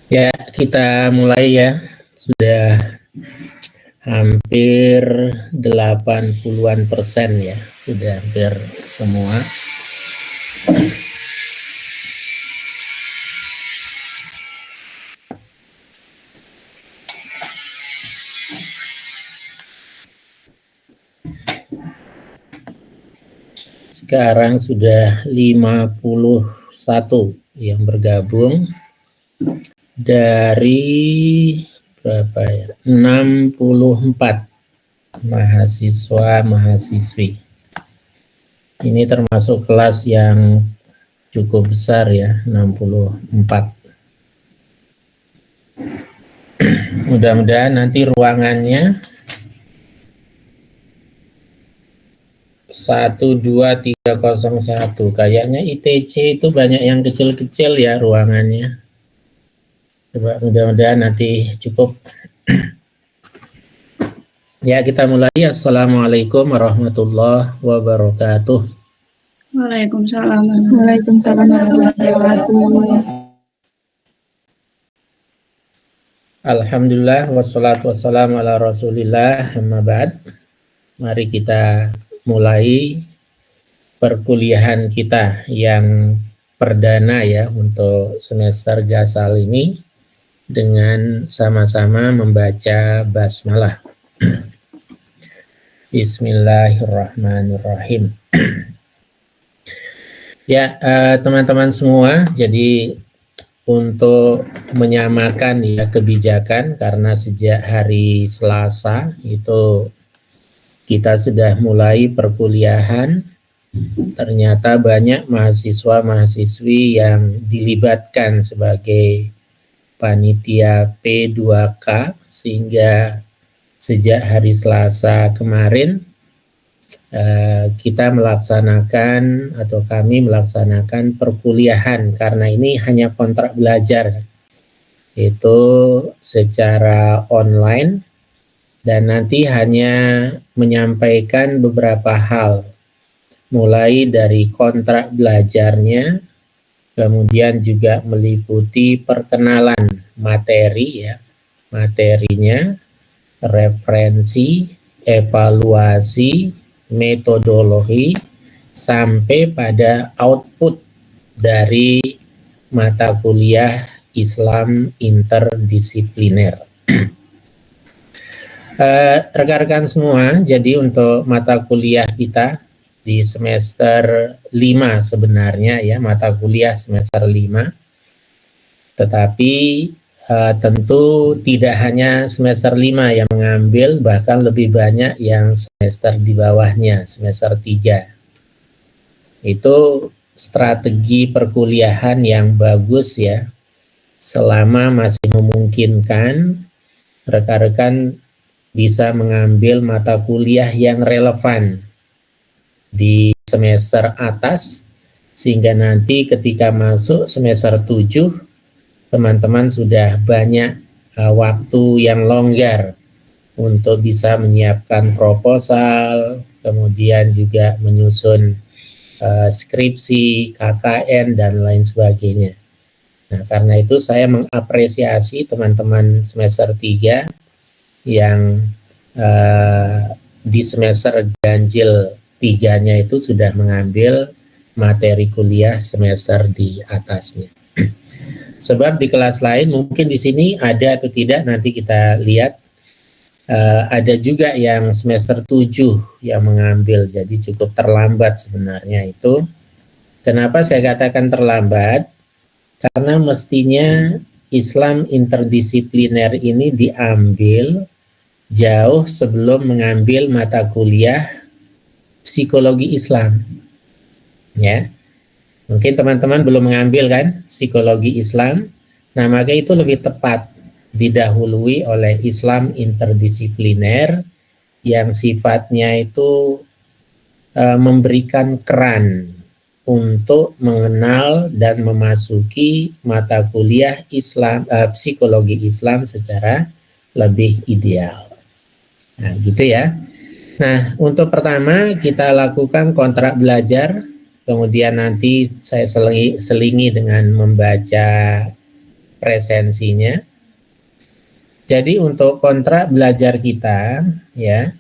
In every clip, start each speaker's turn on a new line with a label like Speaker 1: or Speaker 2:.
Speaker 1: Ya, kita mulai ya. Sudah hampir 80-an% ya. Sudah hampir semua. Sekarang sudah 51 yang bergabung dari berapa ya? 64 mahasiswa mahasiswi. Ini termasuk kelas yang cukup besar ya, 64. Mudah-mudahan nanti ruangannya 12301. Kayaknya ITC itu banyak yang kecil-kecil ya ruangannya. Coba mudah-mudahan nanti cukup. Ya, kita mulai. Assalamualaikum warahmatullahi wabarakatuh.
Speaker 2: Waalaikumsalam. Waalaikumsalam warahmatullahi wabarakatuh.
Speaker 1: Alhamdulillah wassalatu wassalamu ala Rasulillah, amma ba'd. Mari kita mulai perkuliahan kita yang perdana ya untuk semester Gasal ini dengan sama-sama membaca basmalah. Bismillahirrahmanirrahim. Ya, teman-teman semua, jadi untuk menyamakan ya kebijakan, karena sejak hari Selasa itu kita sudah mulai perkuliahan, ternyata banyak mahasiswa-mahasiswi yang dilibatkan sebagai panitia P2K, sehingga sejak hari Selasa kemarin kita melaksanakan atau kami melaksanakan perkuliahan, karena ini hanya kontrak belajar, itu secara online, dan nanti hanya menyampaikan beberapa hal, mulai dari kontrak belajarnya, kemudian juga meliputi perkenalan materi ya, materinya, referensi, evaluasi, metodologi, sampai pada output dari mata kuliah Islam interdisipliner. Rekan-rekan semua, jadi untuk mata kuliah kita di semester 5 sebenarnya ya, mata kuliah semester 5, tetapi tentu tidak hanya semester 5 yang mengambil, bahkan lebih banyak yang semester di bawahnya, semester 3. Itu strategi perkuliahan yang bagus ya, selama masih memungkinkan rekan-rekan bisa mengambil mata kuliah yang relevan di semester atas, sehingga nanti ketika masuk semester 7 teman-teman sudah banyak waktu yang longgar untuk bisa menyiapkan proposal, kemudian juga menyusun skripsi, KKN, dan lain sebagainya. Nah, karena itu saya mengapresiasi teman-teman semester 3 yang di semester ganjil 3-nya itu sudah mengambil materi kuliah semester di atasnya. Sebab di kelas lain mungkin di sini ada atau tidak, nanti kita lihat. Ada juga yang semester 7 yang mengambil, jadi cukup terlambat sebenarnya itu. Kenapa saya katakan terlambat? Karena mestinya Islam interdisipliner ini diambil jauh sebelum mengambil mata kuliah psikologi Islam. Ya. Mungkin teman-teman belum mengambil kan psikologi Islam, nah maka itu lebih tepat didahului oleh Islam interdisipliner yang sifatnya itu memberikan keran untuk mengenal dan memasuki mata kuliah Islam, psikologi Islam secara lebih ideal. Nah gitu ya. Nah untuk pertama kita lakukan kontrak belajar. Kemudian nanti saya selingi dengan membaca presensinya. Jadi untuk kontrak belajar kita, ya,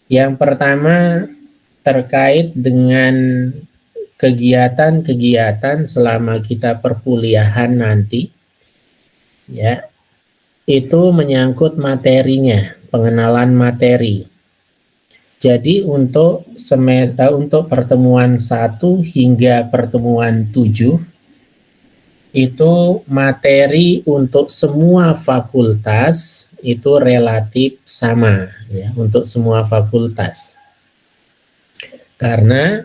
Speaker 1: yang pertama terkait dengan kegiatan-kegiatan selama kita perkuliahan nanti, ya, itu menyangkut materinya, pengenalan materi. Jadi untuk pertemuan 1 hingga pertemuan 7 itu materi untuk semua fakultas itu relatif sama, ya, untuk semua fakultas. Karena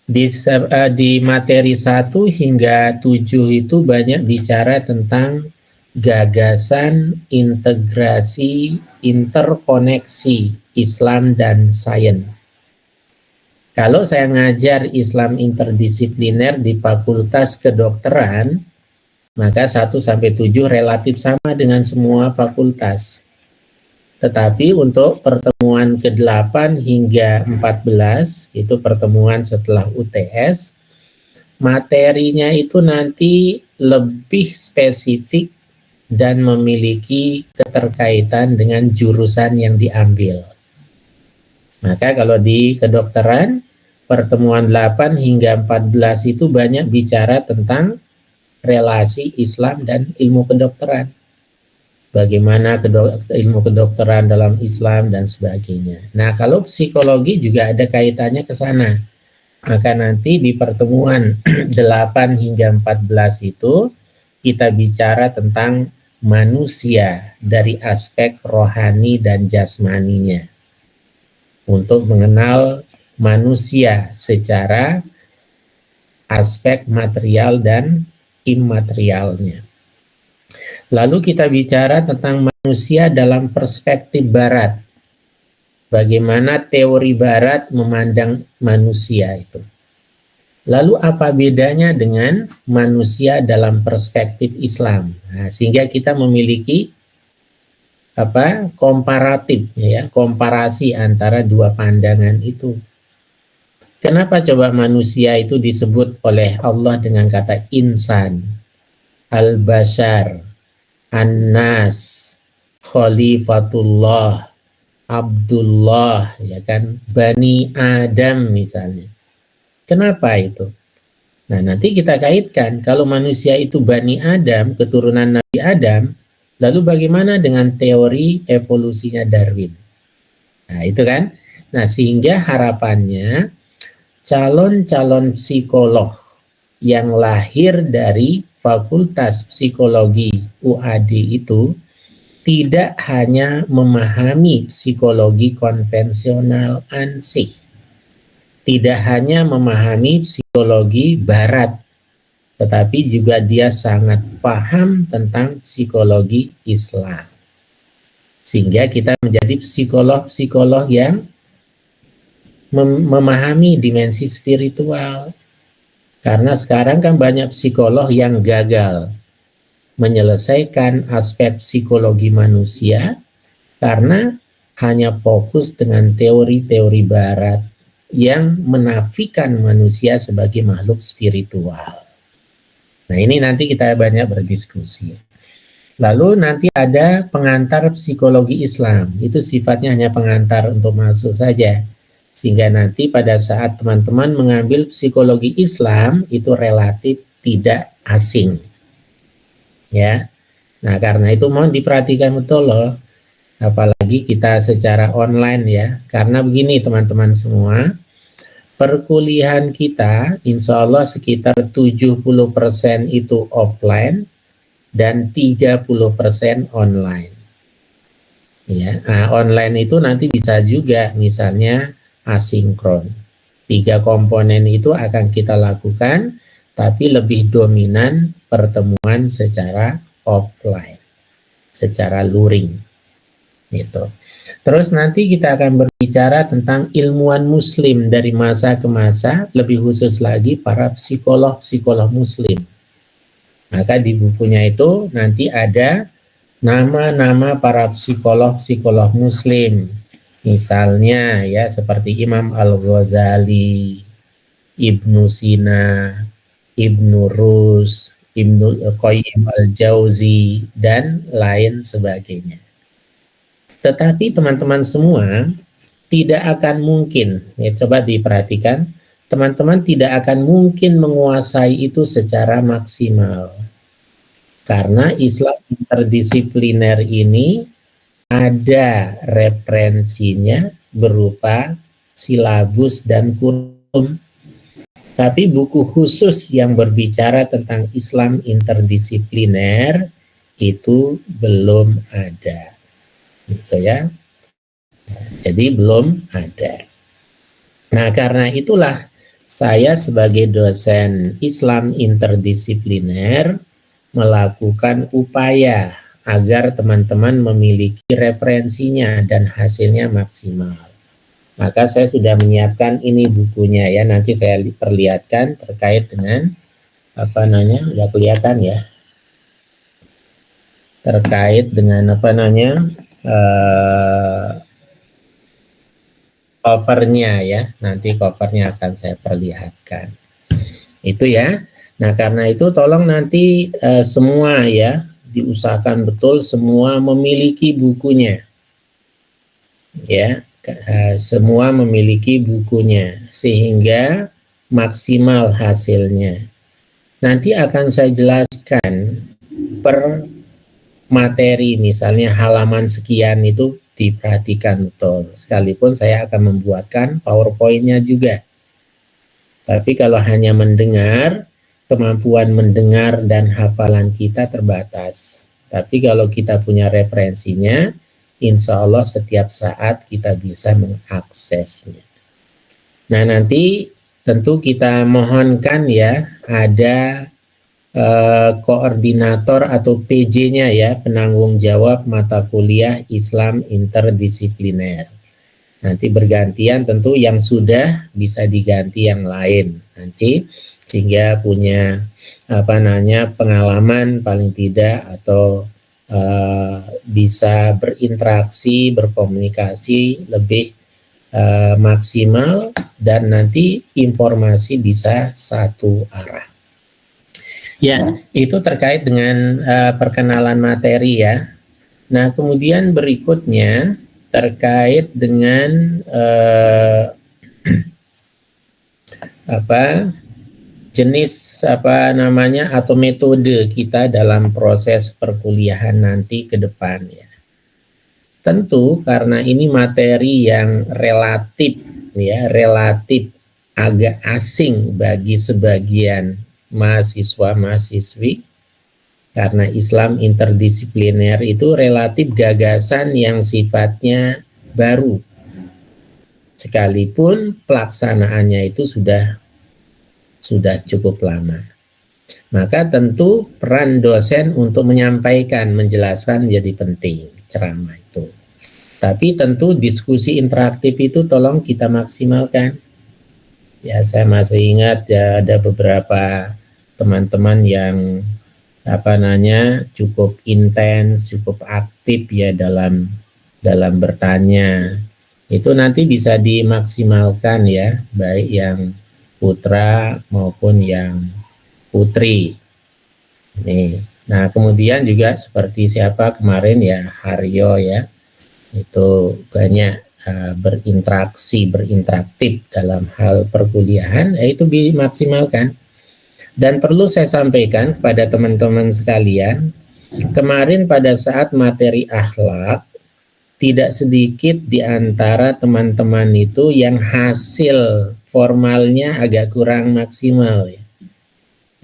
Speaker 1: di materi 1 hingga 7 itu banyak bicara tentang gagasan integrasi interkoneksi Islam dan sains. Kalau saya ngajar Islam interdisipliner di Fakultas Kedokteran, maka 1 sampai 7 relatif sama dengan semua fakultas. Tetapi untuk pertemuan ke-8 hingga 14, itu pertemuan setelah UTS, materinya itu nanti lebih spesifik dan memiliki keterkaitan dengan jurusan yang diambil. Maka kalau di kedokteran, pertemuan 8 hingga 14 itu banyak bicara tentang relasi Islam dan ilmu kedokteran. Bagaimana ilmu kedokteran dalam Islam dan sebagainya. Nah, kalau psikologi juga ada kaitannya ke sana. Maka nanti di pertemuan 8 hingga 14 itu kita bicara tentang manusia dari aspek rohani dan jasmaninya. Untuk mengenal manusia secara aspek material dan imaterialnya. Lalu kita bicara tentang manusia dalam perspektif Barat. Bagaimana teori Barat memandang manusia itu. Lalu apa bedanya dengan manusia dalam perspektif Islam? Nah, sehingga kita memiliki komparatif, ya, komparasi antara dua pandangan itu. Kenapa coba manusia itu disebut oleh Allah dengan kata insan, al-bashar, an-nas, khalifatullah, Abdullah, ya kan, Bani Adam misalnya. Kenapa itu? Nah, nanti kita kaitkan, kalau manusia itu Bani Adam, keturunan Nabi Adam, lalu bagaimana dengan teori evolusinya Darwin? Nah, itu kan. Nah, sehingga harapannya calon-calon psikolog yang lahir dari Fakultas Psikologi UAD itu tidak hanya memahami psikologi konvensional ansih, tidak hanya memahami psikologi Barat, tetapi juga dia sangat paham tentang psikologi Islam. Sehingga kita menjadi psikolog-psikolog yang memahami dimensi spiritual. Karena sekarang kan banyak psikolog yang gagal menyelesaikan aspek psikologi manusia karena hanya fokus dengan teori-teori Barat yang menafikan manusia sebagai makhluk spiritual. Nah, ini nanti kita banyak berdiskusi. Lalu nanti ada pengantar psikologi Islam. Itu sifatnya hanya pengantar untuk masuk saja. Sehingga nanti pada saat teman-teman mengambil psikologi Islam itu relatif tidak asing. Ya. Nah, karena itu mohon diperhatikan betul loh. Apalagi kita secara online ya. Karena begini teman-teman semua, perkuliahan kita insya Allah sekitar 70% itu offline dan 30% online. Ya, nah, online itu nanti bisa juga misalnya asinkron. 3 komponen itu akan kita lakukan, tapi lebih dominan pertemuan secara offline, secara luring. Gitu. Terus nanti kita akan berbicara tentang ilmuwan muslim dari masa ke masa, lebih khusus lagi para psikolog-psikolog muslim. Maka di bukunya itu nanti ada nama-nama para psikolog-psikolog muslim. Misalnya ya seperti Imam Al-Ghazali, Ibnu Sina, Ibnu Rus, Ibnul Qayyim al-Jauzi, dan lain sebagainya. Tetapi teman-teman semua, tidak akan mungkin, ya coba diperhatikan, teman-teman tidak akan mungkin menguasai itu secara maksimal. Karena Islam interdisipliner ini ada referensinya berupa silabus dan kurikulum. Tapi buku khusus yang berbicara tentang Islam interdisipliner itu belum ada. Gitu ya. Jadi belum ada. Nah, karena itulah saya sebagai dosen Islam interdisipliner melakukan upaya agar teman-teman memiliki referensinya dan hasilnya maksimal. Maka saya sudah menyiapkan ini bukunya ya, nanti saya perlihatkan terkait dengan udah kelihatan ya, terkait dengan covernya ya, nanti covernya akan saya perlihatkan. Itu ya. Nah, karena itu tolong nanti semua ya diusahakan betul semua memiliki bukunya. Ya, semua memiliki bukunya sehingga maksimal hasilnya. Nanti akan saya jelaskan per materi, misalnya halaman sekian itu diperhatikan betul. Sekalipun saya akan membuatkan PowerPoint-nya juga. Tapi kalau hanya mendengar, kemampuan mendengar dan hafalan kita terbatas. Tapi kalau kita punya referensinya, insya Allah setiap saat kita bisa mengaksesnya. Nah, nanti tentu kita mohonkan ya ada koordinator atau PJ-nya ya, penanggung jawab mata kuliah Islam interdisipliner. Nanti bergantian, tentu yang sudah bisa diganti yang lain nanti, sehingga punya pengalaman paling tidak atau bisa berinteraksi, berkomunikasi lebih maksimal, dan nanti informasi bisa satu arah. Ya, itu terkait dengan perkenalan materi ya. Nah, kemudian berikutnya terkait dengan jenis atau metode kita dalam proses perkuliahan nanti ke depan ya. Tentu karena ini materi yang relatif agak asing bagi sebagian mahasiswa-mahasiswi, karena Islam interdisipliner itu relatif gagasan yang sifatnya baru, sekalipun pelaksanaannya itu sudah cukup lama. Maka tentu peran dosen untuk menyampaikan, menjelaskan jadi penting, ceramah itu. Tapi tentu diskusi interaktif itu tolong kita maksimalkan. Ya, saya masih ingat ya ada beberapa teman-teman yang cukup intens, cukup aktif ya dalam bertanya. Itu nanti bisa dimaksimalkan ya, baik yang putra maupun yang putri. Ini. Nah, kemudian juga seperti siapa kemarin ya, Haryo ya, itu banyak berinteraktif dalam hal perkuliahan, itu dimaksimalkan. Dan perlu saya sampaikan kepada teman-teman sekalian, kemarin pada saat materi akhlak, tidak sedikit di antara teman-teman itu yang hasil formalnya agak kurang maksimal ya.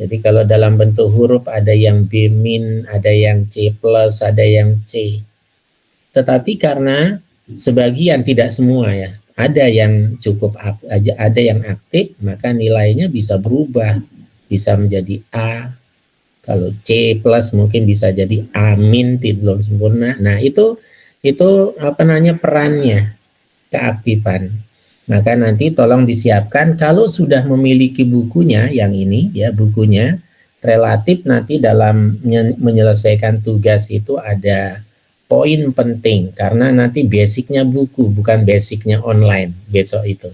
Speaker 1: Jadi kalau dalam bentuk huruf ada yang B-, ada yang C+, ada yang C. Tetapi karena sebagian, tidak semua ya, ada yang cukup ada yang aktif, maka nilainya bisa berubah, bisa menjadi A. Kalau C+ mungkin bisa jadi A-, belum sempurna. Nah, itu perannya, keaktifan. Maka nanti tolong disiapkan, kalau sudah memiliki bukunya yang ini ya, bukunya relatif nanti dalam menyelesaikan tugas itu ada poin penting, karena nanti basicnya buku, bukan basicnya online besok itu.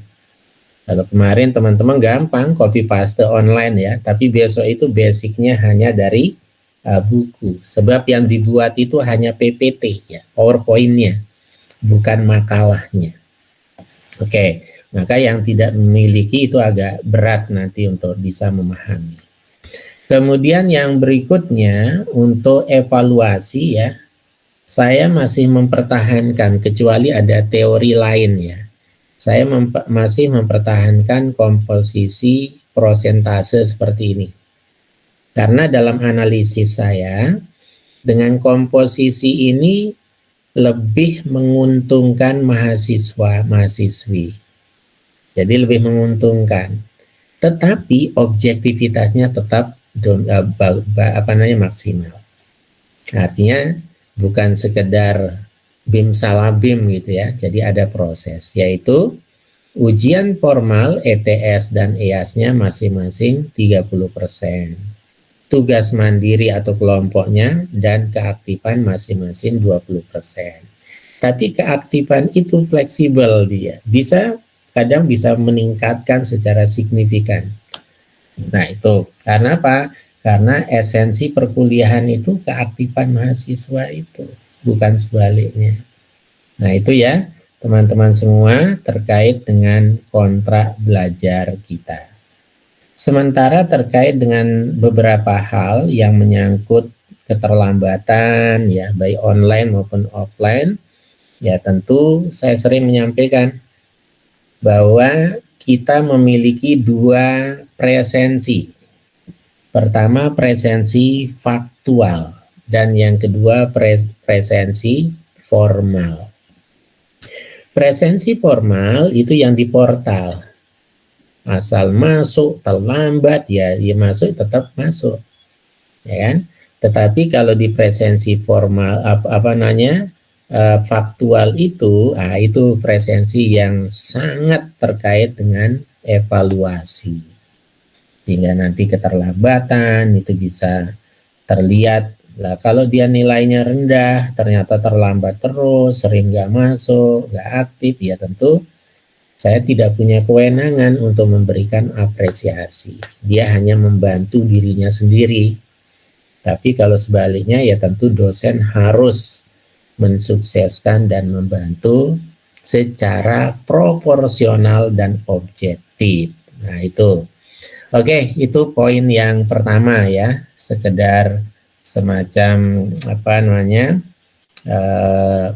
Speaker 1: Kalau kemarin teman-teman gampang copy paste online ya, tapi besok itu basicnya hanya dari buku. Sebab yang dibuat itu hanya PPT ya, PowerPoint-nya, bukan makalahnya. Oke, maka yang tidak memiliki itu agak berat nanti untuk bisa memahami. Kemudian yang berikutnya untuk evaluasi ya, saya masih mempertahankan kecuali ada teori lain ya. Saya masih mempertahankan komposisi prosentase seperti ini. Karena dalam analisis saya, dengan komposisi ini lebih menguntungkan mahasiswa-mahasiswi. Jadi lebih menguntungkan. Tetapi objektivitasnya tetap maksimal. Artinya bukan sekedar bim salah bim gitu ya. Jadi ada proses, yaitu ujian formal ETS dan EAS-nya masing-masing 30%. Tugas mandiri atau kelompoknya dan keaktifan masing-masing 20%. Tapi keaktifan itu fleksibel dia. Kadang bisa meningkatkan secara signifikan. Nah itu, karena apa? Karena esensi perkuliahan itu keaktifan mahasiswa itu, bukan sebaliknya. Nah itu ya, teman-teman semua terkait dengan kontrak belajar kita. Sementara terkait dengan beberapa hal yang menyangkut keterlambatan ya, baik online maupun offline, ya tentu saya sering menyampaikan bahwa kita memiliki dua presensi. Pertama presensi faktual dan yang kedua presensi formal. Presensi formal itu yang di portal. Asal masuk, terlambat ya masuk tetap masuk. Ya kan? Tetapi kalau di presensi formal faktual itu presensi yang sangat terkait dengan evaluasi. Sehingga nanti keterlambatan itu bisa terlihat. Lah kalau dia nilainya rendah, ternyata terlambat terus, sering nggak masuk, nggak aktif, ya tentu saya tidak punya kewenangan untuk memberikan apresiasi. Dia hanya membantu dirinya sendiri. Tapi kalau sebaliknya ya tentu dosen harus mensukseskan dan membantu secara proporsional dan objektif. Nah itu. Oke, itu poin yang pertama ya. Sekedar semacam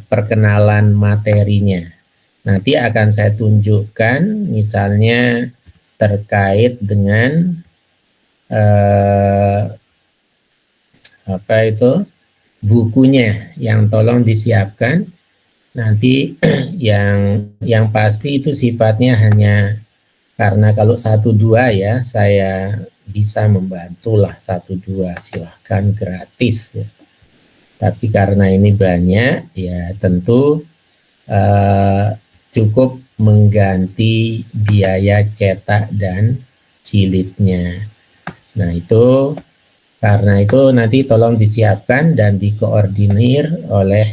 Speaker 1: perkenalan materinya. Nanti akan saya tunjukkan misalnya terkait dengan bukunya yang tolong disiapkan. Nanti yang pasti itu sifatnya hanya karena kalau 1-2 ya saya bisa membantulah 1-2, silahkan gratis ya. Tapi karena ini banyak ya tentu cukup mengganti biaya cetak dan jilidnya. Nah itu karena itu nanti tolong disiapkan dan dikoordinir oleh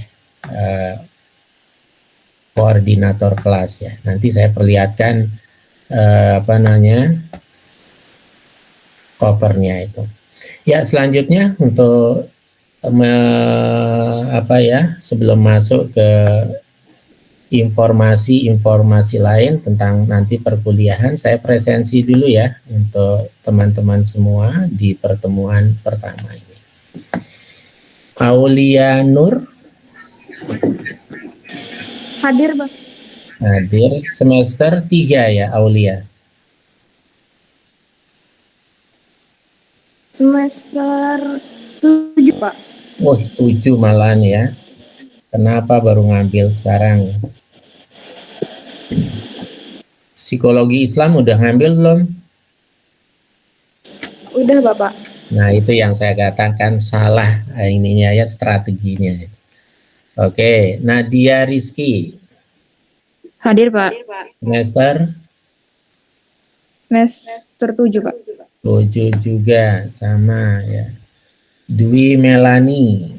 Speaker 1: koordinator kelas ya. Nanti saya perlihatkan covernya itu. Ya selanjutnya untuk sebelum masuk ke informasi lain tentang nanti perkuliahan, saya presensi dulu ya untuk teman-teman semua di pertemuan pertama ini. Aulia Nur
Speaker 2: Hadir, Bang.
Speaker 1: Hadir. Semester 3 ya Aulia?
Speaker 2: Semester 7, Pak.
Speaker 1: Wah, 7 malahan ya. Kenapa baru ngambil sekarang? Psikologi Islam udah ngambil belum?
Speaker 2: Udah, Bapak.
Speaker 1: Nah, itu yang saya katakan salah ininya ya, strateginya. Oke, Nadia Rizky.
Speaker 2: Hadir, Pak.
Speaker 1: Semester?
Speaker 2: Semester 7, Pak.
Speaker 1: 7 juga, sama ya. Dwi Melani.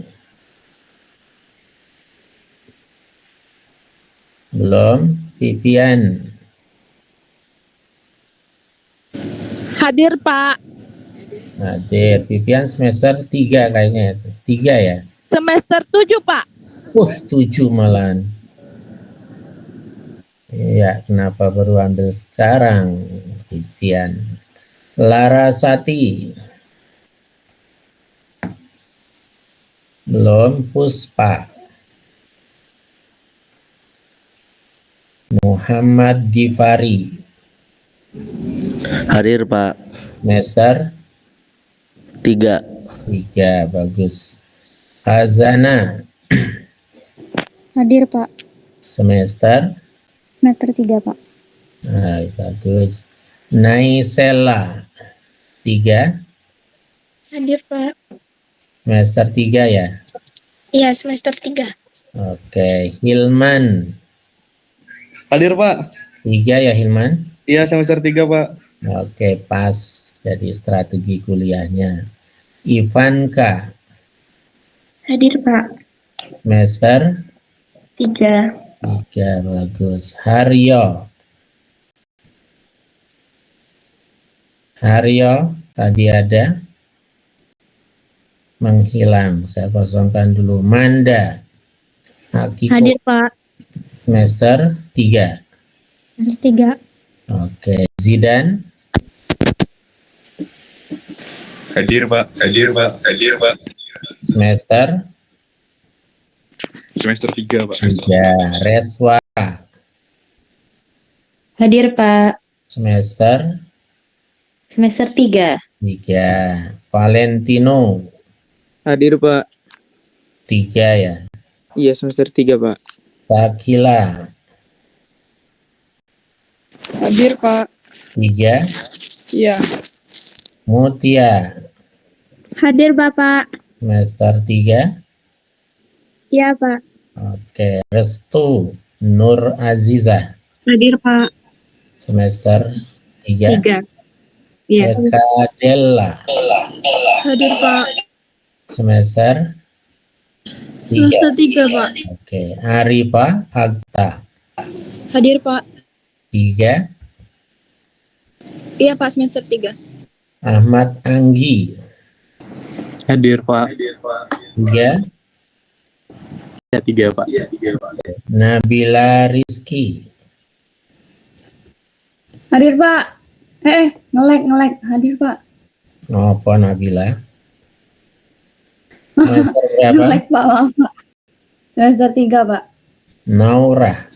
Speaker 1: Belum. Vivian.
Speaker 3: Hadir, Pak.
Speaker 1: Hadir. Vivian semester 3 kayaknya. 3 ya?
Speaker 3: Semester 7, Pak.
Speaker 1: Wah, 7 malahan. Iya, kenapa baru ambil sekarang, Vivian? Larasati. Belum. Puspa. Muhammad Gifari.
Speaker 4: Hadir Pak.
Speaker 1: Semester
Speaker 4: 3.
Speaker 1: 3, bagus. Hazana.
Speaker 2: Hadir, Pak.
Speaker 1: Semester
Speaker 2: Semester 3, Pak.
Speaker 1: bagus. Naisela 3.
Speaker 5: Hadir, Pak.
Speaker 1: Semester 3 ya.
Speaker 5: Iya, semester 3.
Speaker 1: Oke. Hilman
Speaker 6: Hadir, Pak.
Speaker 1: 3 ya, Hilman.
Speaker 6: Iya, semester 3, Pak.
Speaker 1: Oke, pas jadi strategi kuliahnya. Ivanka
Speaker 5: Hadir, Pak.
Speaker 1: semester
Speaker 5: 3.
Speaker 1: 3, bagus. Haryo tadi ada, menghilang, saya kosongkan dulu. Manda Akiko
Speaker 2: Hadir, Pak.
Speaker 1: semester 3.
Speaker 2: Semester 3.
Speaker 1: Oke. Zidan
Speaker 7: Hadir, Pak. Hadir, Pak. Hadir, Pak.
Speaker 1: semester
Speaker 7: Semester 3, Pak.
Speaker 1: 3. Reswa
Speaker 5: Hadir, Pak.
Speaker 1: semester
Speaker 5: Semester 3.
Speaker 1: 3. Valentino
Speaker 6: Hadir, Pak.
Speaker 1: 3 ya.
Speaker 6: Iya, semester 3, Pak.
Speaker 1: Sakila
Speaker 2: Hadir, Pak.
Speaker 1: 3.
Speaker 2: Iya.
Speaker 1: Mutia
Speaker 2: Hadir, Bapak.
Speaker 1: semester 3.
Speaker 2: Iya, Pak.
Speaker 1: Oke. Restu Nur Aziza
Speaker 2: Hadir, Pak.
Speaker 1: semester 3.
Speaker 2: 3. Iya.
Speaker 1: Eka Della
Speaker 2: Hadir, Pak.
Speaker 1: semester 3.
Speaker 2: Semester 3, Pak.
Speaker 1: Oke. Arifa Agta
Speaker 2: Hadir, Pak.
Speaker 1: 3.
Speaker 2: Iya, Pak. Semester 3.
Speaker 1: Ahmad Anggi
Speaker 6: Hadir, Pak.
Speaker 1: 3.
Speaker 6: Ya, 3, Pak.
Speaker 1: Nabila Rizky
Speaker 2: Hadir, Pak. Ngelek. Hadir, Pak.
Speaker 1: Ngopo Nabila semester berapa?
Speaker 2: Pak. Maaf, Pak. Semester 3, Pak.
Speaker 1: Naura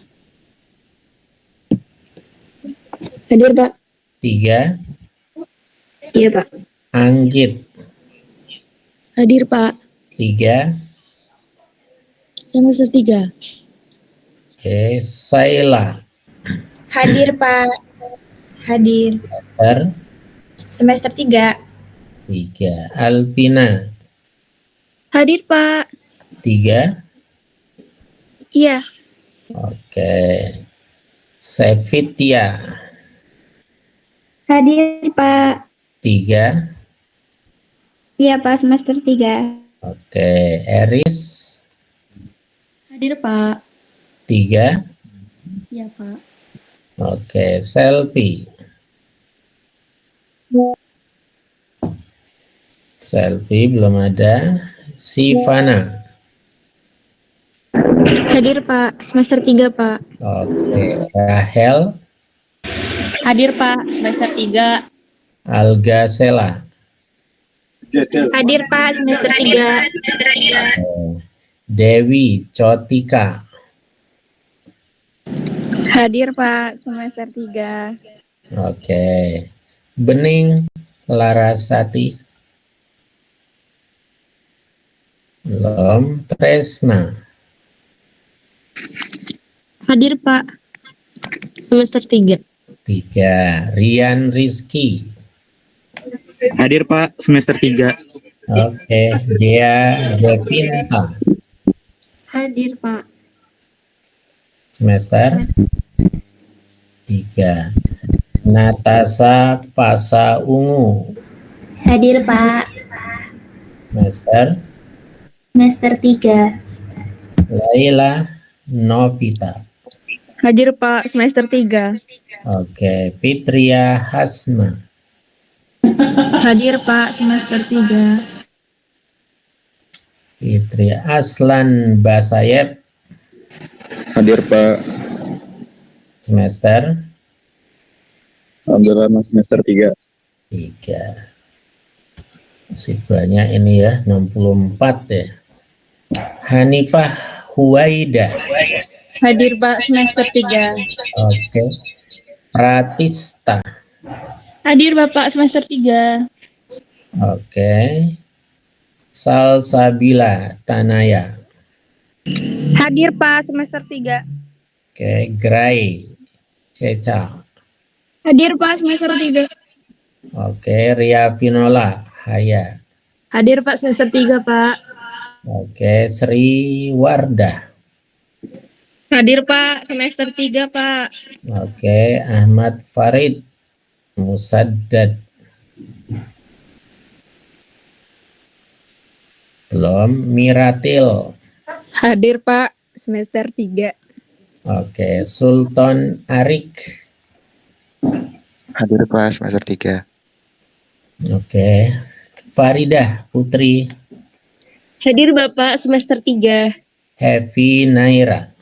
Speaker 2: Hadir, Pak.
Speaker 1: 3.
Speaker 2: Iya, Pak.
Speaker 1: Anggit
Speaker 2: Hadir, Pak.
Speaker 1: 3.
Speaker 2: Semester 3.
Speaker 1: Oke. Saila
Speaker 5: Hadir, Pak. Hadir.
Speaker 1: semester
Speaker 5: Semester 3.
Speaker 1: 3. Alpina
Speaker 2: Hadir, Pak.
Speaker 1: 3.
Speaker 2: Iya.
Speaker 1: Oke. Sevitia
Speaker 5: Hadir, Pak.
Speaker 1: 3.
Speaker 5: Iya, Pak. Semester 3.
Speaker 1: Oke. Eris
Speaker 2: Hadir, Pak.
Speaker 1: 3.
Speaker 2: Iya, Pak.
Speaker 1: Oke. Selfie belum ada. Sivana
Speaker 2: Hadir, Pak. Semester 3, Pak.
Speaker 1: oke. Rahel
Speaker 3: Hadir, Pak. Semester 3.
Speaker 1: Algasela
Speaker 2: Hadir, Pak. Semester 3.
Speaker 1: Dewi Cotika
Speaker 2: Hadir, Pak. Semester 3.
Speaker 1: oke. Bening Larasati belum. Tresna
Speaker 2: Hadir, Pak. Semester 3.
Speaker 1: 3. Rian Rizky
Speaker 6: Hadir, Pak. Semester 3.
Speaker 1: oke. Dia Devinta
Speaker 5: Hadir, Pak.
Speaker 1: semester 3. Natasha Pasa Ungu
Speaker 5: Hadir, Pak.
Speaker 1: semester.
Speaker 5: Semester 3.
Speaker 1: Laila Novita
Speaker 2: Hadir, Pak. Semester 3.
Speaker 1: oke. Fitria Hasna
Speaker 5: Hadir Pak, semester 3.
Speaker 1: Fitri. Aslan Basayeb,
Speaker 7: Hadir Pak.
Speaker 1: semester
Speaker 7: Alhamdulillah semester 3.
Speaker 1: 3. Masih banyak ini ya, 64 ya. Hanifah Huwaida.
Speaker 5: Hadir Pak, semester 3.
Speaker 1: Oke. Pratista.
Speaker 2: Hadir Bapak semester 3.
Speaker 1: Oke. Salsabila Tanaya.
Speaker 2: Hadir Pak semester 3.
Speaker 1: Oke. Gray Ceca.
Speaker 2: Hadir Pak semester 3.
Speaker 1: Oke. Ria Pinola Haya.
Speaker 2: Hadir Pak semester 3, Pak.
Speaker 1: Oke. Sri Wardah.
Speaker 2: Hadir Pak semester 3, Pak.
Speaker 1: Oke. Ahmad Farid Musaddad. Belum. Miratil.
Speaker 2: Hadir Pak semester 3.
Speaker 1: Oke. Sultan Arik.
Speaker 7: Hadir Pak semester 3.
Speaker 1: Oke. Faridah Putri.
Speaker 2: Hadir Bapak semester 3.
Speaker 1: Hevi Naira.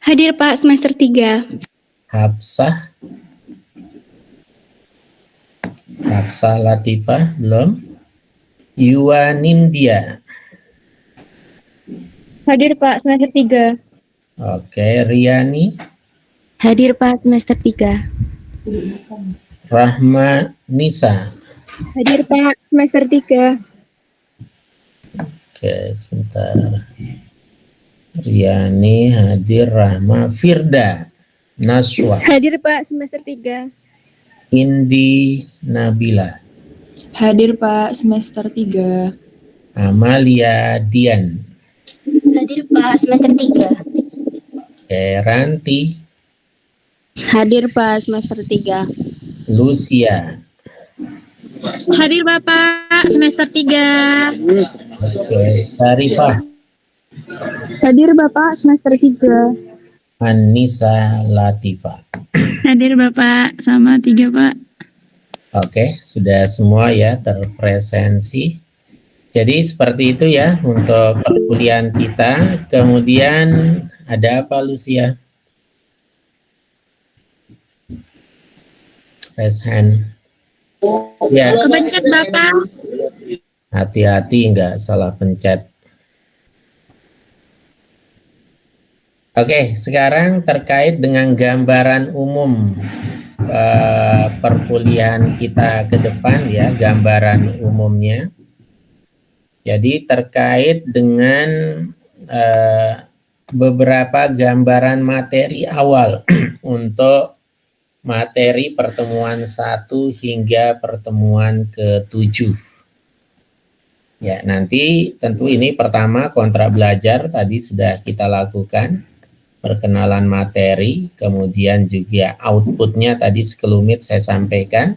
Speaker 2: Hadir Pak semester 3.
Speaker 1: Hafsah. Hafsah Latifah belum. Yuanindya.
Speaker 2: Hadir Pak semester 3.
Speaker 1: Oke. Riani.
Speaker 2: Hadir Pak semester 3.
Speaker 1: Rahma Nisa.
Speaker 2: Hadir Pak semester 3.
Speaker 1: Oke, sebentar. Riani hadir. Rahma. Firda Naswa.
Speaker 2: Hadir Pak semester 3.
Speaker 1: Indi Nabila.
Speaker 5: Hadir Pak, semester 3.
Speaker 1: Amalia Dian.
Speaker 5: Hadir Pak, semester 3.
Speaker 1: Oke, Ranti.
Speaker 2: Hadir Pak semester 3.
Speaker 1: Lucia.
Speaker 2: Hadir Bapak semester 3.
Speaker 1: Oke, Sarifah.
Speaker 2: Hadir Bapak semester 3.
Speaker 1: Anissa Latifah.
Speaker 2: Hadir Bapak sama 3, Pak.
Speaker 1: Oke, sudah semua ya terpresensi. Jadi seperti itu ya untuk perkuliahan kita. Kemudian ada apa, Lucia? Raise hand. Ya,
Speaker 2: Kepencet Bapak.
Speaker 1: hati-hati nggak salah pencet. Oke, sekarang terkait dengan gambaran umum perkuliahan kita ke depan ya, gambaran umumnya. Jadi terkait dengan beberapa gambaran materi awal untuk materi pertemuan 1 hingga pertemuan ke-7. Ya, nanti tentu ini pertama kontra belajar tadi sudah kita lakukan. Perkenalan materi, kemudian juga outputnya tadi sekelumit saya sampaikan,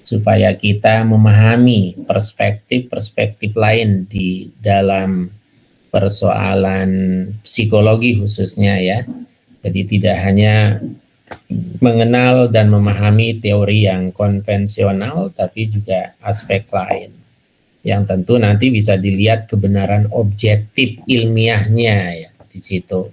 Speaker 1: supaya kita memahami perspektif-perspektif lain di dalam persoalan psikologi khususnya ya. Jadi tidak hanya mengenal dan memahami teori yang konvensional, tapi juga aspek lain yang tentu nanti bisa dilihat kebenaran objektif ilmiahnya ya di situ.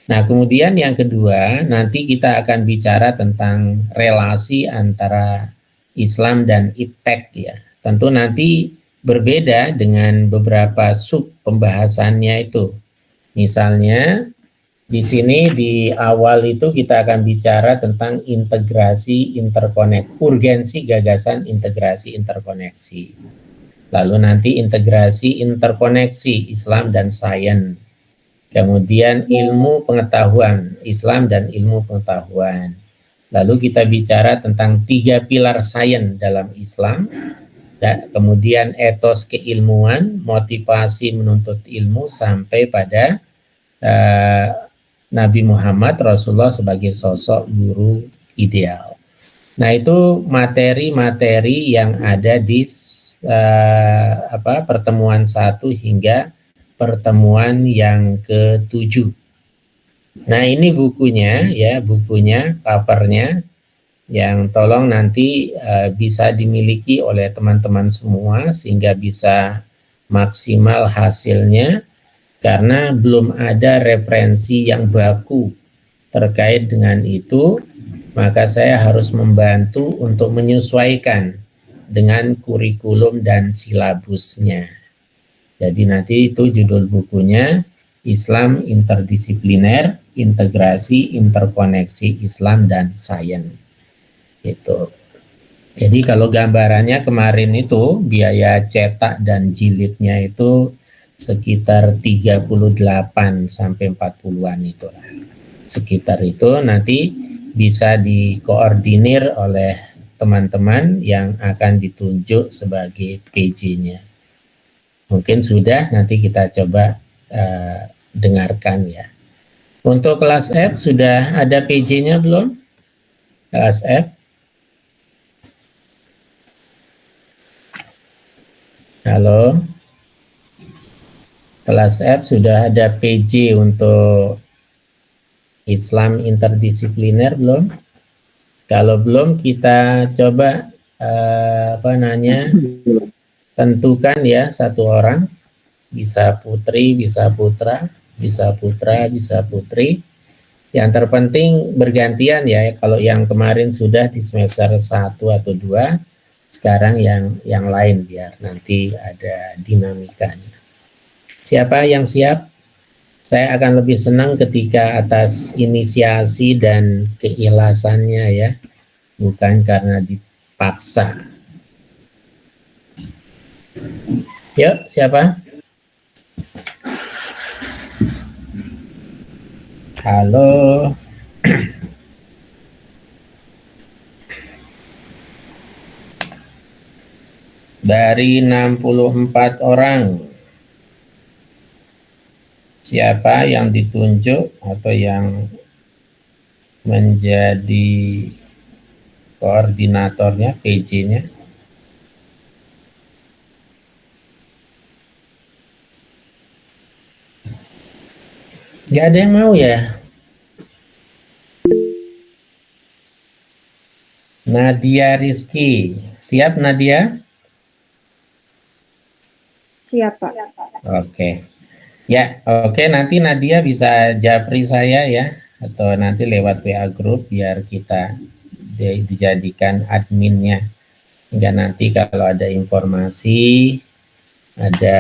Speaker 1: Nah, kemudian yang kedua, nanti kita akan bicara tentang relasi antara Islam dan iptek ya. Tentu nanti berbeda dengan beberapa sub pembahasannya itu. Misalnya di sini di awal itu kita akan bicara tentang integrasi interkoneksi, urgensi gagasan integrasi interkoneksi. Lalu nanti integrasi interkoneksi Islam dan sains. Kemudian ilmu pengetahuan, Islam dan ilmu pengetahuan. Lalu kita bicara tentang 3 pilar sains dalam Islam. Dan kemudian etos keilmuan, motivasi menuntut ilmu sampai pada Nabi Muhammad Rasulullah sebagai sosok guru ideal. Nah, itu materi-materi yang ada di pertemuan 1 hingga pertemuan yang ke-7. Nah, ini bukunya ya, bukunya, covernya. yang tolong nanti bisa dimiliki oleh teman-teman semua sehingga bisa maksimal hasilnya, karena belum ada referensi yang baku terkait dengan itu, maka saya harus membantu untuk menyesuaikan dengan kurikulum dan silabusnya. Jadi nanti itu judul bukunya, Islam Interdisipliner, Integrasi Interkoneksi Islam dan Sains. Itu. Jadi kalau gambarannya kemarin itu biaya cetak dan jilidnya itu sekitar 38 sampai 40-an itulah. Sekitar itu nanti bisa dikoordinir oleh teman-teman yang akan ditunjuk sebagai PJ-nya. Mungkin sudah, nanti kita coba dengarkan ya. Untuk kelas F sudah ada PJ-nya belum? Kelas F? Halo? Kelas F sudah ada PJ untuk Islam interdisipliner belum? Kalau belum, kita coba tentukan ya satu orang, bisa putri, bisa putra, bisa putra, bisa putri. Yang terpenting bergantian ya, kalau yang kemarin sudah di semester 1 atau 2, sekarang yang lain biar nanti ada dinamikanya. Siapa yang siap? Saya akan lebih senang ketika atas inisiasi dan keikhlasannya ya, bukan karena dipaksa. Yuk, siapa? Halo. Dari 64 orang, siapa yang ditunjuk atau yang menjadi koordinatornya, PJ-nya? Gak ada yang mau ya? Nadia Rizky, siap Nadia?
Speaker 5: Siap, Pak.
Speaker 1: Oke. Ya, oke, nanti Nadia bisa japri saya ya, atau nanti lewat WA group biar kita dijadikan adminnya. Hingga nanti kalau ada informasi, ada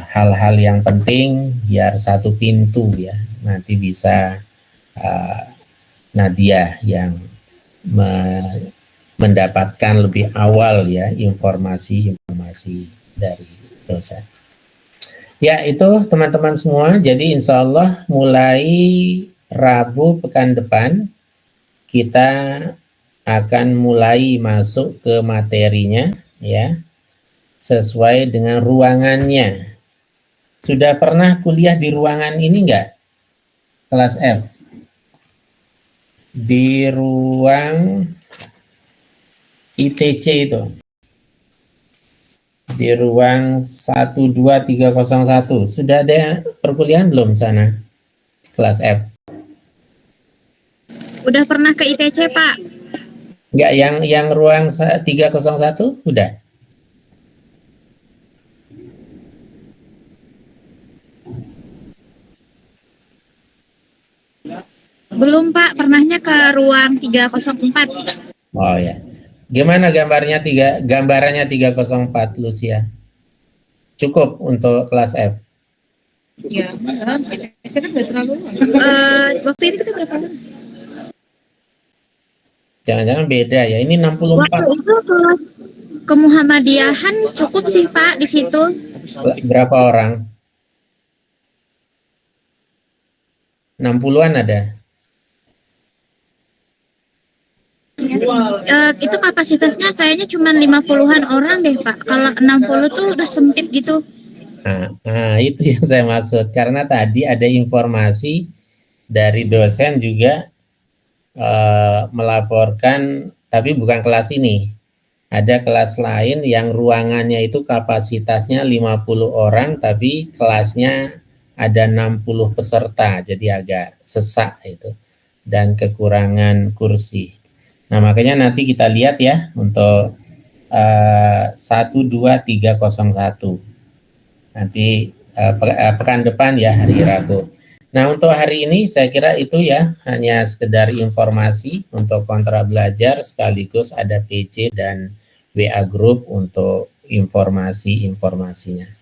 Speaker 1: hal-hal yang penting, biar satu pintu ya, nanti bisa Nadia yang mendapatkan lebih awal ya informasi dari dosen. Ya itu teman-teman semua, jadi insya Allah mulai Rabu pekan depan kita akan mulai masuk ke materinya ya, sesuai dengan ruangannya. Sudah pernah kuliah di ruangan ini enggak? Kelas F? Di ruang ITC itu, di ruang 12301, sudah ada perkuliahan belum sana, kelas F?
Speaker 2: Udah pernah ke ITC, Pak?
Speaker 1: Enggak, yang ruang 301 udah?
Speaker 2: Belum, Pak. Pernahnya ke ruang 304.
Speaker 1: Oh ya. Gimana gambarannya 304, Lucia? Cukup untuk kelas F?
Speaker 3: Ya, saya kan nggak terlalu.
Speaker 2: Waktu itu kita berapa lama?
Speaker 1: Jangan-jangan beda ya, ini 64.
Speaker 2: Waktu itu ke Muhammadiyahan cukup sih, Pak, di situ.
Speaker 1: Berapa orang? 60-an ada?
Speaker 2: Itu kapasitasnya kayaknya cuma 50-an orang deh, Pak. Kalau 60 tuh udah sempit gitu.
Speaker 1: Nah, itu yang saya maksud. Karena tadi ada informasi dari dosen juga melaporkan, tapi bukan kelas ini. Ada kelas lain yang ruangannya itu kapasitasnya 50 orang, tapi kelasnya ada 60 peserta, jadi agak sesak itu. dan kekurangan kursi. Nah, makanya nanti kita lihat ya untuk 12301. Nanti pekan depan ya, hari Rabu. Nah, untuk hari ini saya kira itu ya, hanya sekedar informasi untuk kontra belajar, sekaligus ada PC dan WA Group untuk informasi-informasinya.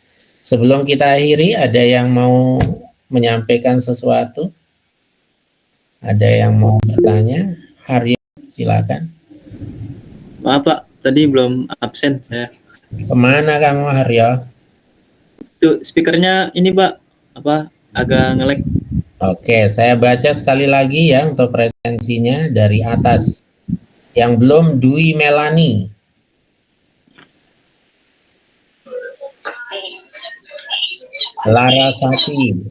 Speaker 1: Sebelum kita akhiri, ada yang mau menyampaikan sesuatu? Ada yang mau bertanya? Haryo, silakan.
Speaker 8: Maaf Pak, tadi belum absen saya.
Speaker 1: Kemana kamu, Haryo?
Speaker 8: Itu speakernya ini Pak, agak nge-lag.
Speaker 1: Oke, saya baca sekali lagi ya untuk presensinya dari atas. Yang belum, Dwi Melani. Larasati.